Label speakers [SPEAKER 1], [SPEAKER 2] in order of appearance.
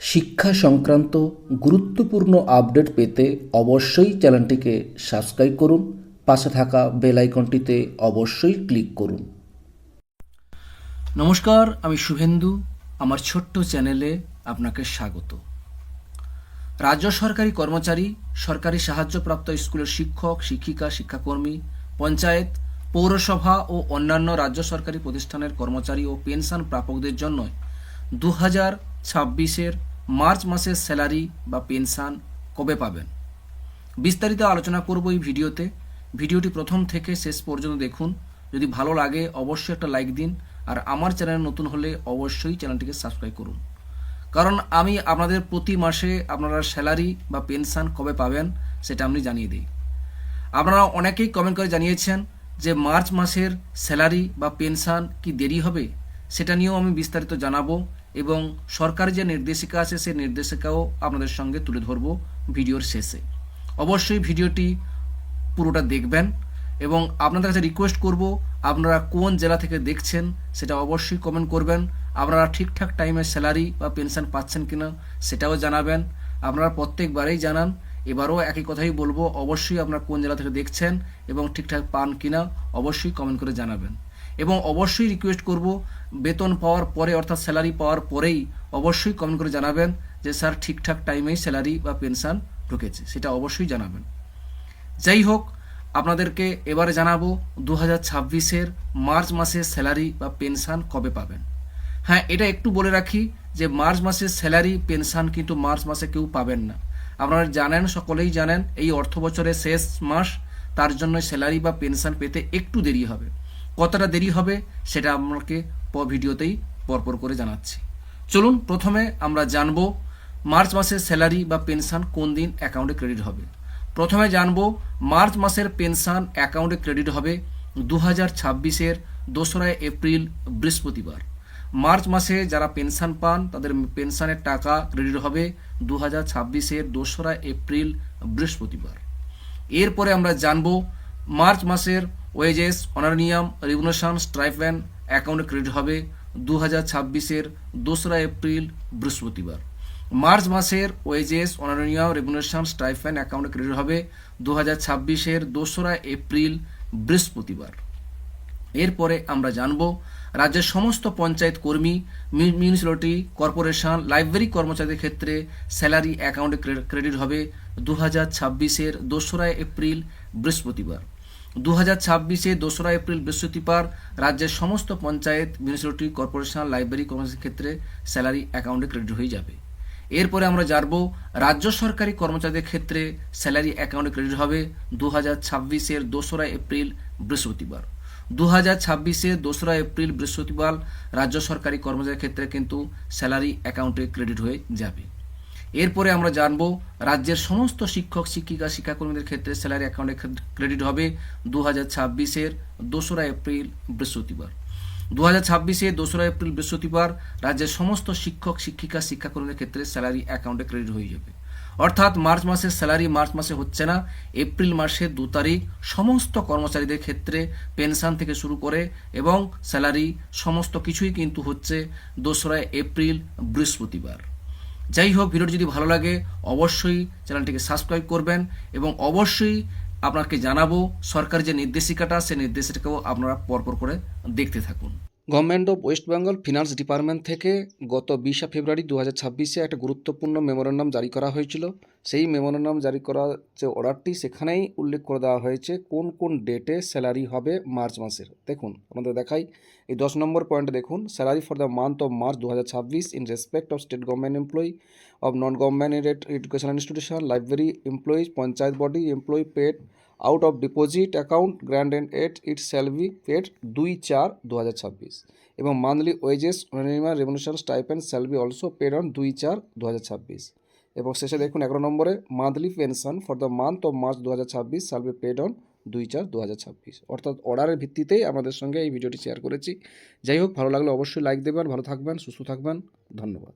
[SPEAKER 1] শিক্ষা সংক্রান্ত গুরুত্বপূর্ণ আপডেট পেতে অবশ্যই চ্যানেলটিকে সাবস্ক্রাইব করুন, পাশে থাকা বেল আইকনটিতে অবশ্যই ক্লিক করুন।
[SPEAKER 2] নমস্কার, আমি শুভেন্দু। আমার ছোট্ট চ্যানেলে আপনাকে স্বাগত। রাজ্য সরকারি কর্মচারী, সরকারি সাহায্যপ্রাপ্ত স্কুলের শিক্ষক, শিক্ষিকা, শিক্ষাকর্মী, পঞ্চায়েত, পৌরসভা ও অন্যান্য রাজ্য সরকারি প্রতিষ্ঠানের কর্মচারী ও পেনশন প্রাপকদের জন্য 2026-এর মার্চ মাসের স্যালারি বা পেনশন কবে পাবেন, বিস্তারিত আলোচনা করব এই ভিডিওতে। ভিডিওটি প্রথম থেকে শেষ পর্যন্ত দেখুন। যদি ভালো লাগে অবশ্যই একটা লাইক দিন, আর আমার চ্যানেল নতুন হলে অবশ্যই চ্যানেলটিকে সাবস্ক্রাইব করুন, কারণ আমি আপনাদের প্রতি মাসে আপনারা স্যালারি বা পেনশন কবে পাবেন সেটা আমি জানিয়ে দিই। আপনারা অনেকেই কমেন্ট করে জানিয়েছেন যে মার্চ মাসের স্যালারি বা পেনশন কি দেরি হবে, সেটা নিয়েও আমি বিস্তারিত জানাবো এবং সরকারি যে নির্দেশিকা আছে সেই নির্দেশিকাও আপনাদের সঙ্গে তুলে ধরব ভিডিওর শেষে। অবশ্যই ভিডিওটি পুরোটা দেখবেন এবং আপনাদের কাছে রিকোয়েস্ট করব, আপনারা কোন জেলা থেকে দেখছেন সেটা অবশ্যই কমেন্ট করবেন। আপনারা ঠিকঠাক টাইমে স্যালারি বা পেনশন পাচ্ছেন কিনা সেটাও জানাবেন। আপনারা প্রত্যেকবারেই জানান, এবারও একই কথাই বলবো, অবশ্যই আপনারা কোন জেলা থেকে দেখছেন এবং ঠিকঠাক পান কিনা অবশ্যই কমেন্ট করে জানাবেন। এবং অবশ্যই রিকোয়েস্ট করব, বেতন পাওয়ার পরে অর্থাৎ স্যালারি পাওয়ার পরেই অবশ্যই কমেন্ট করে জানাবেন যে স্যার ঠিকঠাক টাইমেই স্যালারি বা পেনশন ঢুকেছে, সেটা অবশ্যই জানাবেন। যাই হোক, আপনাদেরকে এবারে জানাবো 2026-এর মার্চ মাসের স্যালারি বা পেনশন কবে পাবেন। হ্যাঁ, এটা একটু বলে রাখি যে মার্চ মাসের স্যালারি পেনশন কিন্তু মার্চ মাসে কেউ পাবেন না। আপনারা জানেন, সকলেই জানেন, এই অর্থ বছরের শেষ মাস, তার জন্য স্যালারি বা পেনশন পেতে একটু দেরি হবে। কতটা দেরি হবে সেটা আপনাকে ভিডিওতেই পরপর করে জানাচ্ছি। চলুন প্রথমে আমরা জানবো মার্চ মাসের স্যালারি বা পেনশন কোন দিন অ্যাকাউন্টে ক্রেডিট হবে। প্রথমে জানবো মার্চ মাসের পেনশন অ্যাকাউন্টে ক্রেডিট হবে 2026-এর 2রা এপ্রিল বৃহস্পতিবার। মার্চ মাসে যারা পেনশন পান তাদের পেনশনের টাকা ক্রেডিট হবে 2026-এর 2রা এপ্রিল বৃহস্পতিবার। এরপরে আমরা জানবো মার্চ মাসের ওয়েজেস, অনারিয়াম, রিমুনেশন, স্টাইপেন্ড অ্যাকাউন্টে ক্রেডিট হবে 2026-এর 2রা এপ্রিল বৃহস্পতিবার। মার্চ মাসের ওয়েজেস, অনারিয়াম, রেমুনেশন, স্টাইপেন্ড অ্যাকাউন্টে ক্রেডিট হবে 2026-এর 2রা এপ্রিল বৃহস্পতিবার। এরপরে আমরা জানব রাজ্যের সমস্ত পঞ্চায়েত কর্মী, মিউনিসিপ্যালিটি কর্পোরেশন, লাইব্রেরি কর্মচারীদের ক্ষেত্রে স্যালারি অ্যাকাউন্টে ক্রেডিট হবে 2026-এর 2রা এপ্রিল বৃহস্পতিবার। 2026-এর 2রা এপ্রিল বৃহস্পতিবার রাজ্যের সমস্ত পঞ্চায়েত, মিউনিসিপ্যালিটি কর্পোরেশন, লাইব্রেরি কর্মচারীদের ক্ষেত্রে স্যালারি অ্যাকাউন্টে ক্রেডিট হয়ে যাবে। এরপরে আমরা জানব রাজ্য সরকারি কর্মচারীদের ক্ষেত্রে স্যালারি অ্যাকাউন্টে ক্রেডিট হবে 2026-এর 2রা এপ্রিল বৃহস্পতিবার। 2026-এর 2রা এপ্রিল বৃহস্পতিবার রাজ্য সরকারি কর্মচারীর ক্ষেত্রে কিন্তু স্যালারি অ্যাকাউন্টে ক্রেডিট হয়ে যাবে। এরপরে আমরা জানব রাজ্যের সমস্ত শিক্ষক, শিক্ষিকা, শিক্ষাকর্মীদের ক্ষেত্রে স্যালারি অ্যাকাউন্টে ক্রেডিট হবে 2026-এর 2রা এপ্রিল বৃহস্পতিবার। 2026-এর 2রা এপ্রিল বৃহস্পতিবার রাজ্যের সমস্ত শিক্ষক, শিক্ষিকা, শিক্ষাকর্মীদের ক্ষেত্রে স্যালারি অ্যাকাউন্টে ক্রেডিট হয়ে যাবে। অর্থাৎ মার্চ মাসের স্যালারি মার্চ মাসে হচ্ছে না, এপ্রিল মাসের 2 তারিখ সমস্ত কর্মচারীদের ক্ষেত্রে পেনশন থেকে শুরু করে এবং স্যালারি সমস্ত কিছুই কিন্তু হচ্ছে 2রা এপ্রিল বৃহস্পতিবার। যাই হোক, ভিডিওটি যদি ভালো লাগে অবশ্যই চ্যানেলটিকে সাবস্ক্রাইব করবেন এবং অবশ্যই আপনাকে জানাবো সরকারি যে নির্দেশিকাটা সেই নির্দেশিকাও আপনারা পরপর করে দেখতে থাকুন।
[SPEAKER 1] Government of West Bengal finance department থেকে গত 20শে ফেব্রুয়ারি 2026-এ একটা গুরুত্বপূর্ণ মেমোরেন্ডাম জারি করা হয়েছিল। সেই মেমোরেন্ডাম জারি করা যে অর্ডারটি, সেখানেই উল্লেখ করে দেওয়া হয়েছে কোন কোন ডেটে স্যালারি হবে মার্চ মাসের। দেখুন, আমাদের দেখাই, এই 10 নম্বর পয়েন্টে দেখুন, salary for the month of March 2026 in respect of state government employee, of non government educational institution, library employees, panchayat body employee paid out of deposit account granted at it shall be paid 2/4/2026 এবং monthly wages, minimum remuneration, stipend shall be also paid on 2/4/2026 এবং শেষে দেখুন 11 নম্বরে monthly pension for the month of March 2026 shall be paid on 2/4/2026। অর্থাৎ অর্ডারের ভিত্তিতেই আমাদের সঙ্গে এই ভিডিওটি শেয়ার করেছি। যাই হোক, ভালো লাগলে অবশ্যই লাইক দেবেন। ভালো থাকবেন, সুস্থ থাকবেন, ধন্যবাদ।